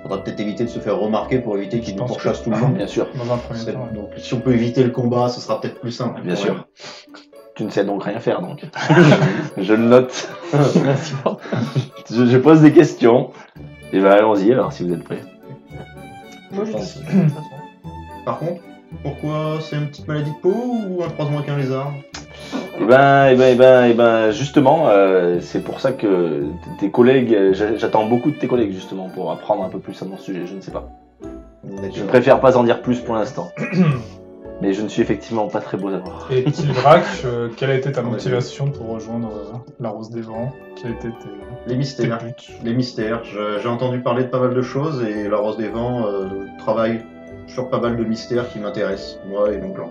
faudra peut-être éviter de se faire remarquer pour éviter qu'il Je nous pense pourchasse tout le monde. Bien sûr. Dans un premier C'est- temps. Ouais. Donc si on peut éviter le combat, ce sera peut-être plus simple. Bien quand sûr. même. Tu ne sais donc rien faire, donc. Je le note. Merci. Je pose des questions. Et ben allons-y alors, si vous êtes prêts. Moi, je pense. dis de toute façon. Par contre, pourquoi c'est une petite maladie de peau ou un croisement avec un lézard? Justement, c'est pour ça que tes collègues, j'attends beaucoup de tes collègues justement pour apprendre un peu plus à mon sujet, je ne sais pas. Je préfère pas en dire plus pour l'instant. Mais je ne suis effectivement pas très beau à voir. Et Tilbrac, quelle a été ta motivation pour rejoindre la Rose des Vents? Quels étaient Les tes mystères. buts? Les mystères. J'ai entendu parler de pas mal de choses et la Rose des Vents travaille sur pas mal de mystères qui m'intéressent, moi et mon clan.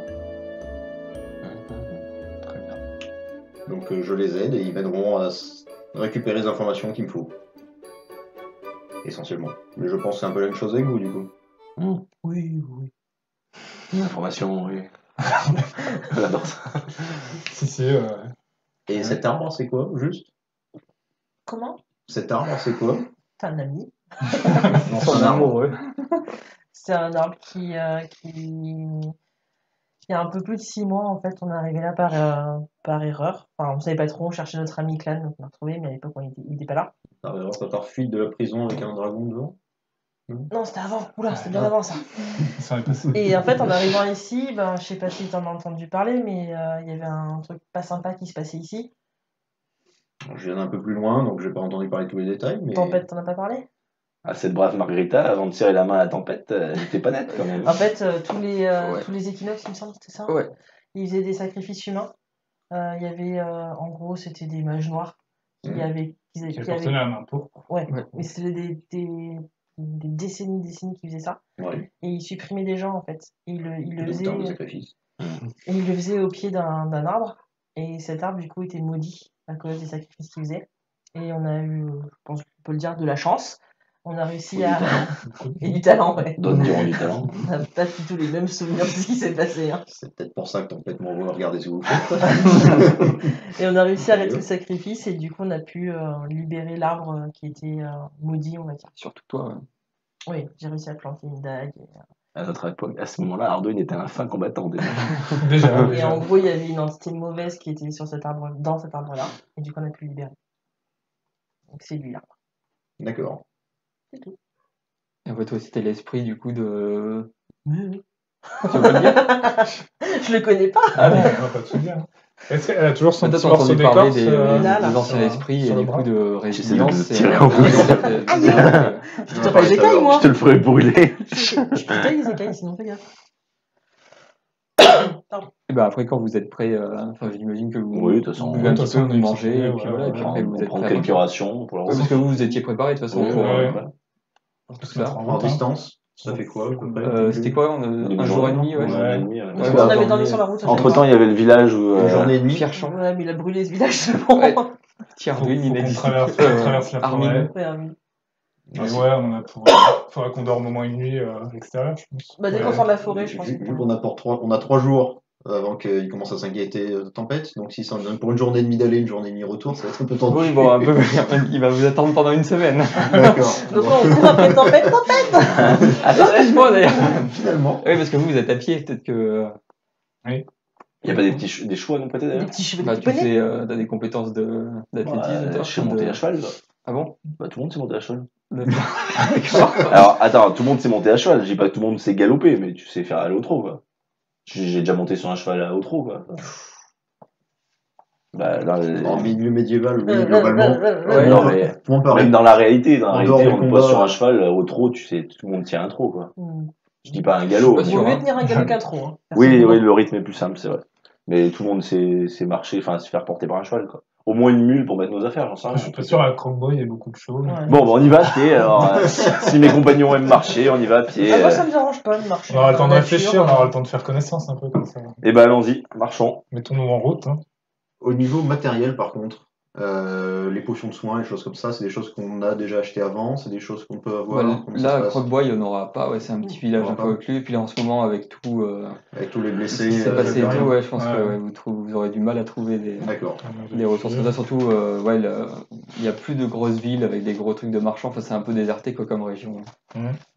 Très bien. Donc je les aide et ils m'aideront à récupérer les informations qu'il me faut. Essentiellement. Mais je pense que c'est un peu la même chose avec vous du coup. Oui. Information, oui. J'adore ça. Si. Et cet arbre c'est quoi juste? Comment? Cet arbre c'est quoi? T'as un ami. Non, c'est un arbre. C'est un arbre qui il y a un peu plus de 6 mois, en fait, on est arrivé là par erreur. Enfin, on savait pas trop, on cherchait notre ami Clan, donc on l'a retrouvé, mais à l'époque, il était pas là. Ah, alors quand t'as fuite de la prison avec un dragon devant? Non, c'était avant. Oula, c'était bien avant ça. Ça est passé. Et en fait, en arrivant ici, ben, je sais pas si t'en as entendu parler, mais il y avait un truc pas sympa qui se passait ici. Je viens d'un peu plus loin, donc j'ai pas entendu parler de tous les détails, mais... Tempête, t'en as pas parlé? Ah, cette brave Margarita, avant de tirer la main à la tempête, elle était pas nette quand même. En fait, tous les équinoxes, il me semble, c'était ça? Ouais. Ils faisaient des sacrifices humains. Il y avait, en gros, c'était des mages noirs qui Mhm. avaient... Qui appartenait à la main pourpre. Ouais, Ouais. mais c'était des décennies qui faisaient ça. Ouais. Et ils supprimaient des gens, en fait. Ils le Donc, t'as un faisaient... sacrifice. Et il le faisait au pied d'un arbre. Et cet arbre, du coup, était maudit à cause des sacrifices qu'il faisait. Et on a eu, je pense qu'on peut le dire, de la chance. On a réussi à... Et du talent, ouais. D'autres diront du talent. On n'a pas du tout les mêmes souvenirs de ce qui s'est passé. Hein. C'est peut-être pour ça que Tempête m'envoie regarder ce que vous faites. Et on a réussi à arrêter le sacrifice. Et du coup, on a pu libérer l'arbre qui était maudit, on va dire. Surtout toi, ouais. Oui, j'ai réussi à planter une dague. À notre époque, à ce moment-là, Arduin était un fin combattant déjà. Déjà. Et en gros, il y avait une entité mauvaise qui était sur cet arbre, dans cet arbre-là. Et du coup, on a pu le libérer. Donc c'est lui, là. D'accord. C'est tout. Et ouais, toi aussi, t'es l'esprit, du coup, de... Oui. Tu veux pas le dire? Je le connais pas. Ah non, on va pas tout dire. Est-ce qu'elle a toujours son Toi, petit t'as morceau entendu parler d'écorce des anciens esprits et sur le du bras coup de J'essaie de résilience. le tirer au bout. Je te parle des écailles, moi. Je te le ferai brûler. Je te taille les écailles, sinon fais gaffe. Et ben après, quand vous êtes prêt, enfin, j'imagine que vous Oui, de toute façon, buvez un de toute petit peu, façon, on vous est mangez, équipé, et puis ouais, voilà, et puis ouais, après, On vous êtes prend prêt à quelques partir. rations pour le Ouais, parce que vous étiez préparé de toute façon Oui, pour ouais. tout ça. En distance, ça fait quoi à peu près? C'était quoi un jour et demi, ouais. Un jour et demi, ouais. Parce Ouais, qu'on avait attendez. dormi sur la route. Entre temps, il y avait le village où. Une journée et demie. Pierre-Champ. Ouais, mais il a brûlé ce village, c'est bon. Ouais. Tiens, Faut Arduin, il qu'on existe. traverse la Armin. forêt. Ouais, oui. Et ouais, on a pour. Faudra qu'on dorme au moins une nuit à l'extérieur, je pense. Bah, dès qu'on Ouais. sort de la forêt, je pense. Vu qu'on a on a 3 jours avant qu'il commence à s'inquiéter de tempête, donc si ça en donne pour une journée et demie d'aller, une journée et demie retour, ça va être un peu tendu. Oui, bon, un peu. Il va vous attendre pendant une semaine. D'accord. Donc, on court après tempête. Attends, laisse-moi d'ailleurs. Finalement. Oui, parce que vous êtes à pied, peut-être que. Il n'y a pas des chevaux à nous prêter Des d'ailleurs petits cheveux, des Bah, petits tu poneys. sais, t'as des compétences d'athlétisme, toi, Je sais de- monter à cheval. Là. Ah bon? Bah, tout le monde sait monter à cheval. D'accord. Alors, attends, tout le monde sait monter à cheval. Je dis pas que tout le monde sait galoper, mais tu sais faire aller au trot, quoi. J'ai déjà monté sur un cheval au trot, quoi. Bah, En milieu médiéval, oui, globalement. Ouais, non, mais Tout le monde pareil. même dans la réalité, En dehors on des te pose combats, sur un cheval au trot, tu sais, tout le monde tient un trot, quoi. Je dis pas un Je galop. suis pas Vaut sûr, mieux hein. tenir un galop qu'un trot. Hein, Oui, personnellement. le rythme est plus simple, c'est vrai. Mais tout le monde sait marcher, enfin, se faire porter par un cheval, quoi. Au moins une mule pour mettre nos affaires, j'en sais rien. Je suis pas sûr, à Croque-Boy, il y a beaucoup de choses. Ouais. Bon, bah, on y va à pied, alors. Si mes compagnons aiment marcher, on y va à pied. Ah, moi, ça me dérange pas de marcher. On aura le temps de dans la réfléchir, on nature. aura le temps de faire connaissance un peu comme ça. Et ben, allons-y, marchons. Mettons-nous en route. Hein. Au niveau matériel, par contre, les potions de soins, les choses comme ça, c'est des choses qu'on a déjà achetées avant, c'est des choses qu'on peut avoir. Voilà, Comment ça là, se à passe Croque-Bois, il n'y en aura pas. Ouais, c'est un petit village aura un peu pas. reclus. Et puis là, en ce moment, avec tout Avec tous les ce blessés. qui s'est passé et rien. tout, ouais, je pense Ouais. que ouais, vous aurez du mal à trouver D'accord. des ressources comme ça. Surtout, ouais, il n'y a plus de grosses villes avec des gros trucs de marchands. Enfin, c'est un peu déserté quoi, comme région.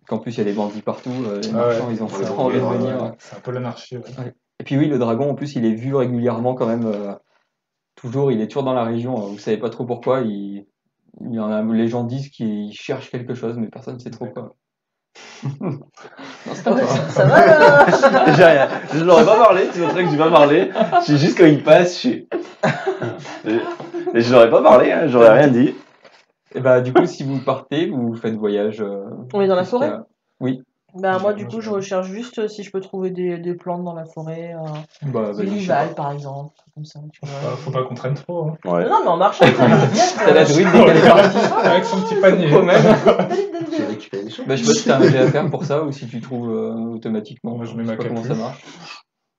Qu'en plus, il y a des bandits partout. Les marchands, ils ont Ouais, pas envie de ouais, venir. ouais. C'est un peu l'anarchie. Ouais. Et puis oui, le dragon, en plus, il est vu régulièrement quand même. Toujours, il est toujours dans la région. Vous savez pas trop pourquoi. Il y en a, les gens disent qu'il cherche quelque chose, mais personne ne sait trop quoi. Non, c'est pas Ouais, toi. ça va là J'ai rien. Je l'aurais pas parlé, tu montrais que tu vas parler. C'est juste quand il passe, je suis. Mais je l'aurais pas parlé, hein, j'aurais rien dit. Et bah, du coup, si vous partez, vous faites voyage. On est dans la jusqu'à- forêt Oui. Bah, moi, du coup, je recherche juste si je peux trouver des plantes dans la forêt. Bah, Des vas-y, je sais livales, pas. par exemple. Comme ça, tu vois. Faut pas qu'on traîne trop. Hein. Ouais. Non, mais en marchant, ça va bien. T'as la druide dès qu'elle est partie. Avec son petit panier. Quand même. J'ai récupéré des choses. Bah, je sais pas si t'as un jet à faire pour ça ou si tu trouves automatiquement. Moi, je mets sais ma pas comment capuche. ça marche.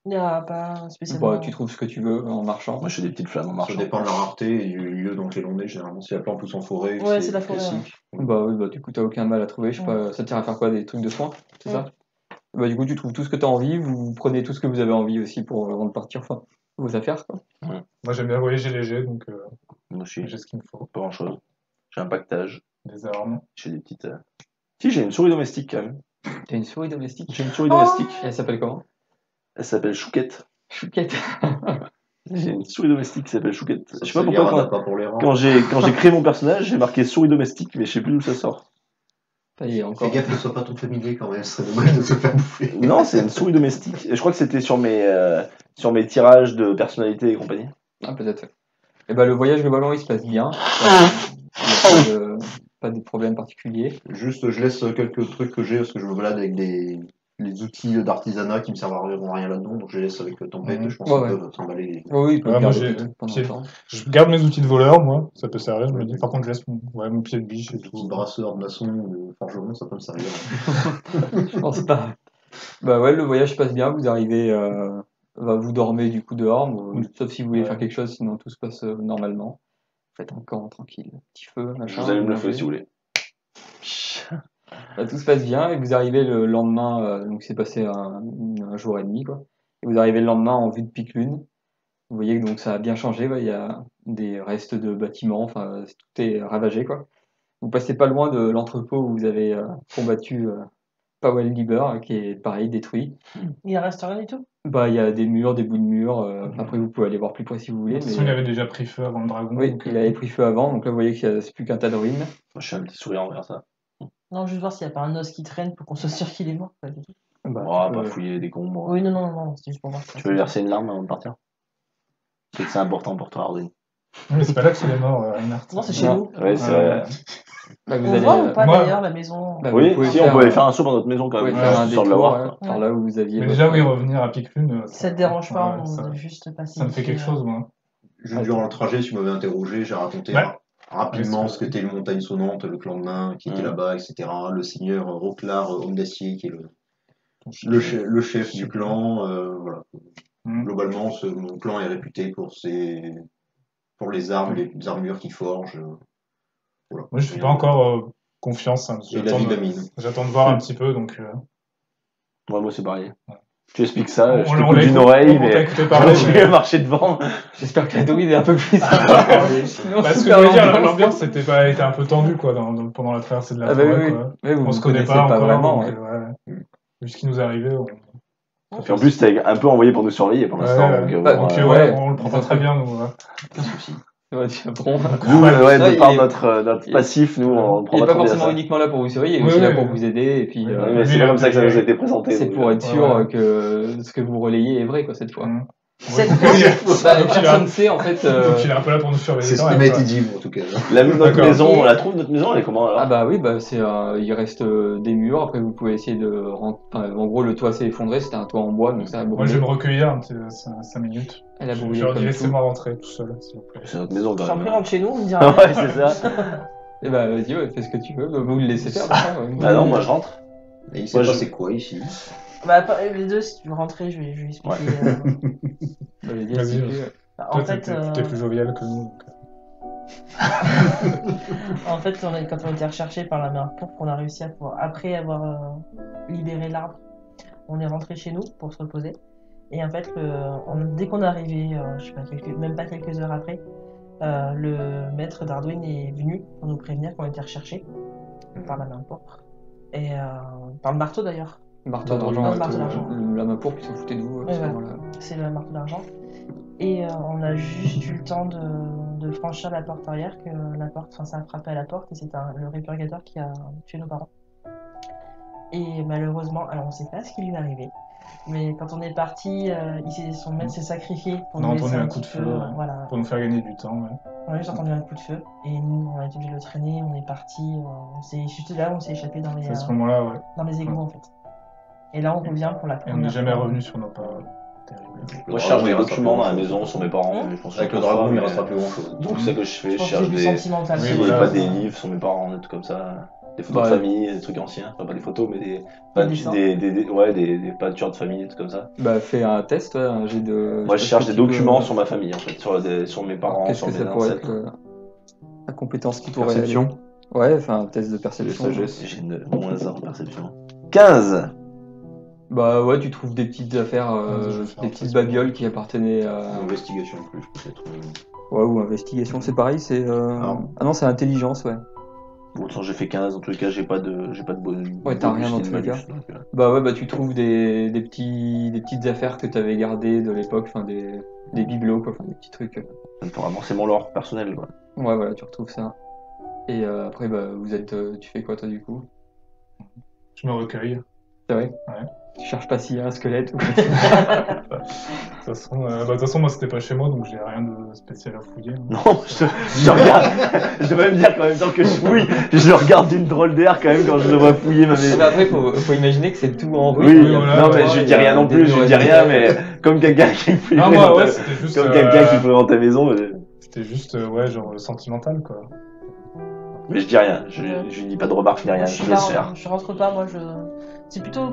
Il n'y a pas spécialement. Bah, tu trouves ce que tu veux en marchant. Moi, je fais des petites flammes en Ça marchant. dépend de la rareté et du lieu dans lequel on est. Généralement, si la plante pousse en forêt, Ouais, c'est la forêt, classique. Bah oui, bah du coup t'as aucun mal à trouver, je sais pas, ça te tire à faire quoi, des trucs de soins, c'est ça? Bah du coup tu trouves tout ce que t'as envie, vous prenez tout ce que vous avez envie aussi pour avant de partir, enfin, vos affaires quoi. Moi, j'aime bien voyager léger, donc Moi aussi, j'ai ce qu'il me faut. pas grand chose. J'ai un pactage, Des armes. j'ai des petites. Si, j'ai une souris domestique quand même. T'as une souris domestique? J'ai une souris domestique. Elle s'appelle comment? Elle s'appelle Chouquette. Chouquette. J'ai une souris domestique qui s'appelle Chouquette. Ça, Je sais pas ça pourquoi ira quand, pas pour les rats. quand j'ai créé mon personnage, j'ai marqué souris domestique, mais je sais plus d'où ça sort. Ça y est, encore. Fais gaffe que ce soit pas tout familier quand même, ce serait dommage de se faire bouffer. Non, c'est une souris domestique. Et je crois que c'était sur mes tirages de personnalité et compagnie. Ah peut-être. Et bah le voyage globalement il se passe bien. Il y a pas de problème particulier. Juste, je laisse quelques trucs que j'ai parce que je me balade avec les outils d'artisanat qui me servent à rien là-dedans, donc je les laisse avec Tempête. Je pense Ouais, qu'ils ouais. peuvent s'emballer. Oh, oui, il peut Ouais, moi, garder j'ai- des trucs pendant j'ai- longtemps. Je garde mes outils de voleur, moi. Ça peut servir, je me dis. Par contre, je laisse mon pied de biche et Des petits tout. brasseurs de maçon ou de forgeron, ça peut me servir. Je pense pas. Bah ouais, le voyage se passe bien, vous arrivez, vous dormez du coup dehors, sauf si vous voulez Ouais. faire quelque chose, sinon tout se passe normalement. Faites un camp tranquille, petit feu, Je machin. vous allume le mangez. feu si vous voulez. Bah, tout se passe bien et vous arrivez le lendemain, donc c'est passé un jour et demi quoi. Et vous arrivez le lendemain en vue de Pique-Lune. Vous voyez que donc ça a bien changé, il y a des restes de bâtiments, enfin tout est ravagé quoi. Vous passez pas loin de l'entrepôt où vous avez combattu Powell Lieber, qui est pareil détruit. Il en reste rien du tout. Bah il y a des murs, des bouts de murs. Après vous pouvez aller voir plus près si vous voulez. De toute façon, il avait déjà pris feu avant le dragon. Oui, donc, il avait pris feu avant, donc là vous voyez que c'est plus qu'un tas de ruines. Moi, je suis un petit sourire envers ça. Non, juste voir s'il n'y a pas un os qui traîne pour qu'on soit sûr qu'il est mort. Pas du tout. Bah, Oh, tu pas peux- fouiller les décombres. Oui, non, c'était juste pour voir. Tu veux lui verser une larme avant de partir? C'est que c'est important pour toi, Ardouin. Mais c'est pas là que c'est mort, Reinhardt. Non, c'est chez Non. vous. Ouais, c'est vrai. Bah, vous On allez, voit ou pas moi- d'ailleurs la maison bah, vous Oui, pouvez si, on pouvait faire un saut dans notre maison quand vous même. pouvez faire un Histoire de détour, l'avoir. par là où vous aviez. Mais votre- déjà, oui, revenir à Pique-Lune. Ça te dérange pas, ouais, on ça, va juste passer. ça me fait quelque chose, moi. Juste durant le trajet, tu m'avais interrogé, j'ai raconté Ouais. rapidement Ouais, ce qu'était le Montagne Sonnante, le clan de nains qui était là-bas, etc. Le seigneur Roclar, homme d'acier, qui est le chef du clan. Voilà. Globalement, mon clan est réputé pour les armes, les armures qu'il forge. Voilà. Moi, je suis pas encore confiance. Hein, Et la vie de la mine. j'attends de voir un petit peu, donc. Ouais, moi, c'est pareil. Tu expliques ça, je on t'écoute l'a d'une écouté- oreille, on t'a mais écouté parler, je mais- vais marcher devant. J'espère que la druide est un peu plus sympa. Sinon, Parce que super je veux dire, longtemps. l'ambiance était un peu tendue quoi, pendant la traversée de la Ah bah forêt. oui, Quoi. oui, vous On se vous connaît connaissez pas encore, vraiment. donc, Ouais. vu ce qui nous est arrivé. Et en plus, t'es un peu envoyé pour nous surveiller pour l'instant. Ouais, Donc, Bah, bon, Donc, ouais. on le prend pas très bien, nous. Ouais. aucun souci. Ouais, tiens, bon. Nous, ouais, Ça, de par il est- notre il- passif, nous, on prend Il n'est pas pas trop bien forcément ça. uniquement là pour vous surveiller, il est Oui, aussi là oui, pour oui. vous aider. Et puis, Oui, Ouais, mais c'est pas comme ça que ça nous a été présenté. c'est donc, pour être ouais, sûr ouais. que ce que vous relayez est vrai quoi, cette fois. Mm. Cette Ouais. fois, Bah, Donc, il a- personne ne sait en fait. Donc il est un peu là pour nous surveiller. C'est ce quand qui même, m'a quoi. été dit, moi, en tout cas. Notre D'accord. maison, on la trouve, notre maison, elle est comment alors? Ah bah oui, bah c'est il reste des murs. Après, vous pouvez essayer de enfin, en gros, le toit s'est effondré. C'était un toit en bois, donc ça a Moi, brûlé. je vais me recueillir 5 minutes. Elle a Je brûlé leur dis comme laissez-moi tout. rentrer tout seul, s'il vous plaît. C'est notre maison quand j'en même. prie, rentre chez nous, on me dira. Ouais, c'est ça. Et bah vas-y, ouais, fais ce que tu veux. Bah, vous le laissez faire. d'accord, ouais. Bah non, moi je rentre. Et il sait Moi, pas je- c'est quoi ici. Bah, les deux, si tu veux rentrer, je vais expliquer. Bah, vas-y, Vas-y, explique, vas-y. ouais. En Toi, fait, t'es plus jovial que nous. donc. en fait, quand on était recherché par la mer pourpre, on a réussi à pouvoir, après avoir libéré l'arbre, on est rentré chez nous pour se reposer. Et en fait, dès qu'on est arrivé, je sais pas, même pas quelques heures après, le maître d'Arduin est venu pour nous prévenir qu'on était recherché par la main pourpre. Et par le marteau d'ailleurs. Marteau Non, d'argent, non, ouais, marteau d'argent. la main pourpre, ils s'en foutaient de vous à Ouais, ce voilà. moment-là. C'est le marteau d'argent. Et on a juste eu le temps de franchir la porte arrière, que la porte, enfin ça a frappé à la porte et c'est le répurgateur qui a tué nos parents. Et malheureusement, alors on sait pas ce qui lui est arrivé, mais quand on est parti, son maître s'est sacrifié pour On a nous laisser entendu un petit coup de feu, peu, ouais. voilà. Pour nous faire gagner du temps, ouais. On a juste entendu un coup de feu et nous on a été obligés de le traîner, on est parti, juste là on s'est échappé dans C'est à ce moment-là, ouais. les égouts en fait. Et là on revient pour la Et première on n'est jamais fois. revenu sur nos pas. Terrible. Moi je charge des documents dans la maison sur mes parents. mais je pense Avec que le je pense dragon, pas, il mais restera plus grand chose. C'est pour ça que je fais. Je Je pense que cherche c'est du des. sentimental. Oui, Des, voilà, pas c'est des ça. livres sur mes parents, des trucs comme ça. Des photos Bah, de famille, des trucs anciens. Enfin, pas des photos, mais des dessins. des peintures de famille, des trucs comme ça. Bah fais un test, ouais, un jet de. Moi, je sais pas cherche ce des que tu documents veux. sur ma famille, en fait, sur mes Alors, parents, qu'est-ce sur que mes ça pourrait être ancêtres. la compétence qui pourrait. Perception. Ouais, enfin un test de De perception. sagesse. J'ai une moins 1 en perception. 15. Bah ouais, tu trouves des petites affaires, Vas-y, je vais faire des un petites test. babioles qui appartenaient à. Investigation plus, peut-être. Ouais, ou investigation, c'est pareil, c'est. Non. Ah non, c'est intelligence, ouais. Bon, de toute façon, j'ai fait 15, en tout cas, j'ai pas de bonus. Ouais, t'as rien dans tous les cas. Bah ouais, bah tu trouves des petites affaires que t'avais gardées de l'époque, enfin des bibelots, quoi, enfin des petits trucs. Vraiment, c'est mon lore personnel, quoi. Ouais, voilà, tu retrouves ça. Et après, bah vous êtes. Tu fais quoi toi du coup? Je me recueille. C'est vrai? Ouais. Tu cherches pas s'il y a un squelette ou. De toute façon, moi, c'était pas chez moi, donc j'ai rien de spécial à fouiller. hein. Non, je regarde. Je vais même dire qu'en même temps que je fouille, je regarde d'une drôle d'air quand même quand je devrais fouiller ma maison. Mais après, faut imaginer que c'est tout en Oui, ruine. oui, voilà, non, mais ouais, je il y dis a rien non des plus, je murs dis rien, mais extérieurs. comme quelqu'un qui fouille Non, moi, ouais, c'était juste. comme quelqu'un qui fouille dans ta maison, C'était juste, ouais, genre sentimental, quoi. mais je dis rien, je dis pas de remarques ni rien, Je je laisse pars, faire. je rentre pas, moi c'est plutôt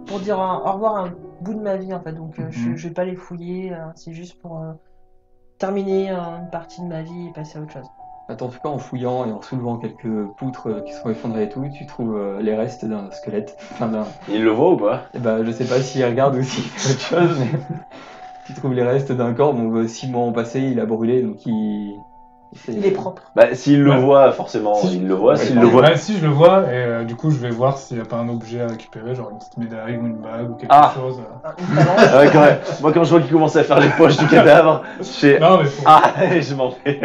pour dire au revoir à un bout de ma vie en fait, donc je vais pas les fouiller, c'est juste pour terminer une partie de ma vie et passer à autre chose. Attends, en tout cas, en fouillant et en soulevant quelques poutres qui sont effondrées et tout, tu trouves les restes d'un squelette. Enfin, Il le voit ou pas? et bah, je sais pas s'il regarde ou s'il fait autre chose, mais tu trouves les restes d'un corps. Bon, 6 mois ont passé, il a brûlé, donc Il est propre. Bah, s'il le Ouais. voit, forcément, Si. il le voit, Ouais, s'il le voit. Ouais, si je le vois, et du coup, je vais voir s'il n'y a pas un objet à récupérer, genre une petite médaille ou une bague ou quelque Ah. chose. Une phalange. Ah ouais, quand même. Moi, quand je vois qu'il commence à faire les poches du cadavre, je fais. Non, mais faut Ah, je m'en vais.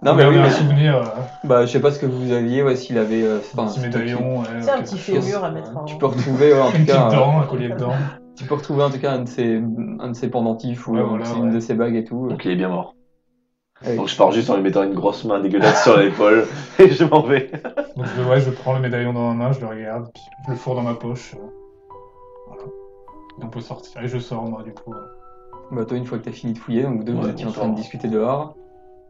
Non, mais garder oui, un mais- souvenir, bah, je sais pas ce que vous aviez, ouais, s'il avait. un Enfin, petit médaillon. Ouais, C'est un quelque petit chose. fémur à mettre en. tu peux retrouver, ouais, en Une tout petite cas, dent, un collier de dents. tu peux retrouver en tout cas un de ses pendentifs ou Ouais, voilà, une ouais. de ses bagues et tout. Donc, il est bien mort. Ouais. Donc, je pars juste en lui mettant une grosse main dégueulasse sur l'épaule et je m'en vais. Donc je prends le médaillon dans ma main, je le regarde, puis je le fourre dans ma poche. Voilà. Et on peut sortir, et je sors moi du coup. Bah, toi, une fois que t'as fini de fouiller, donc vous deux, vous Ouais, étiez on en train de sort. discuter dehors.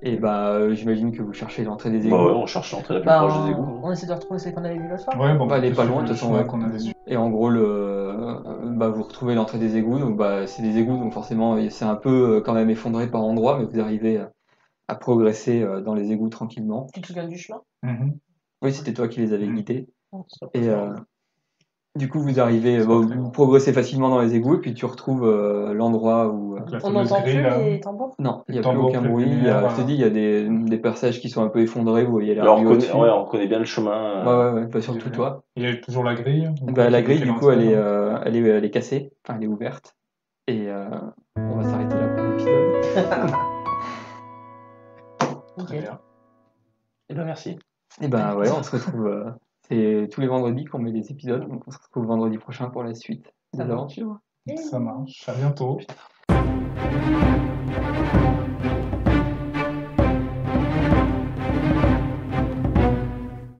Et bah, j'imagine que vous cherchez l'entrée des Bah égouts. ouais, on cherche l'entrée la plus Bah, proche des égouts. on essaie de retrouver celle qu'on avait vue l'autre soir. Ouais, bon, Bah, elle est pas c'est loin, le de toute façon, chemin ouais. qu'on avait su. Et en gros, bah, vous retrouvez l'entrée des égouts, donc bah, c'est des égouts, donc forcément, c'est un peu quand même effondré par endroits, mais vous arrivez à progresser dans les égouts tranquillement. Tu te souviens du chemin? Mhm. Oui, c'était toi qui les avais guidés. Oh, Et du coup, vous arrivez, vous progressez facilement dans les égouts, et puis tu retrouves l'endroit où. Donc la On fameuse n'entend grille plus là. les tambours? Non, il n'y a Le plus tambour, aucun plus de bruit. lumière, Je te dis, il y a des passages qui sont un peu effondrés, vous voyez la Alors, rue au-dessus. on connaît bien le chemin. Ouais, bah, surtout Il y a- toi. Il y a toujours la grille. Bah, la grille, du coup, elle est, est. elle est cassée, enfin, elle est ouverte. Et on va s'arrêter là pour l'épisode. Ok. Très bien. Eh ben, merci. Et ben ouais, on se retrouve. C'est tous les vendredis qu'on met des épisodes, donc on se retrouve vendredi prochain pour la suite des Ça va. aventures. Ça marche. À bientôt.